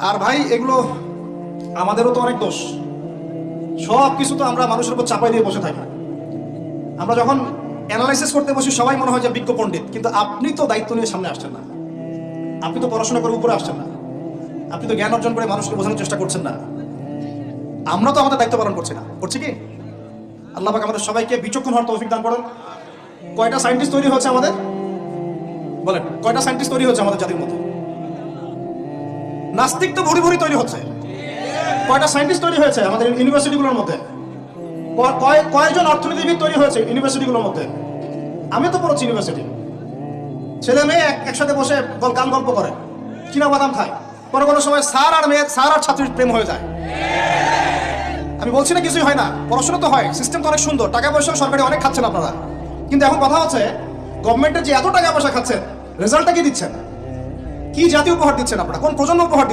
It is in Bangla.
আর ভাই এগুলো আমাদেরও তো অনেক দোষ। সব কিছু তো আমরা মানুষের উপর চাপাই দিয়ে বসে থাকি। আমরা যখন অ্যানালাইসিস করতে বসি সবাই মনে হয় যে বিজ্ঞ পণ্ডিত, কিন্তু আপনি তো দায়িত্ব নিয়ে সামনে আসছেন না, আপনি তো পড়াশোনা করে উপরে আসছেন না, আপনি তো জ্ঞান অর্জন করে মানুষকে বোঝানোর চেষ্টা করছেন না। আমরা তো আমাদের দায়িত্ব পালন করছি না, করছি কি? আল্লাহ পাক আমাদের সবাইকে বিচক্ষণ হওয়ার তৌফিক দান করেন। কয়টা সায়েন্টিস্ট তৈরি হচ্ছে আমাদের, বলেন কয়টা সায়েন্টিস্ট তৈরি হচ্ছে আমাদের জাতির মধ্যে? নাস্তিক তো ভরি ভরি তৈরি হচ্ছে। কয়টা সায়েন্টিস্ট তৈরি হয়েছে আমাদের ইউনিভার্সিটিগুলোর মধ্যে? কয়জন অর্থনীতিবিদ তৈরি হয়েছে ইউনিভার্সিটিগুলোর মধ্যে? আমি তো পড়ছি ইউনিভার্সিটি, ছেলে মেয়ে একসাথে বসে গান গল্প করে, চীনা বাদাম খায়, পরে কোনো সময় স্যার আর মেয়ে, স্যার আর ছাত্রীর প্রেম হয়ে যায়। আমি বলছি না কিছুই হয় না, পড়াশোনা তো হয়, সিস্টেম তো অনেক সুন্দর, টাকা পয়সা সরকারি অনেক খাচ্ছেন আপনারা, কিন্তু এখন কথা হচ্ছে গভর্নমেন্টের যে এত টাকা পয়সা খাচ্ছেন, রেজাল্টটা কি দিচ্ছেন? কি জাতীয় উপহার দিচ্ছেন আপনারা? কোন প্রজন্ম উপহার দিচ্ছেন?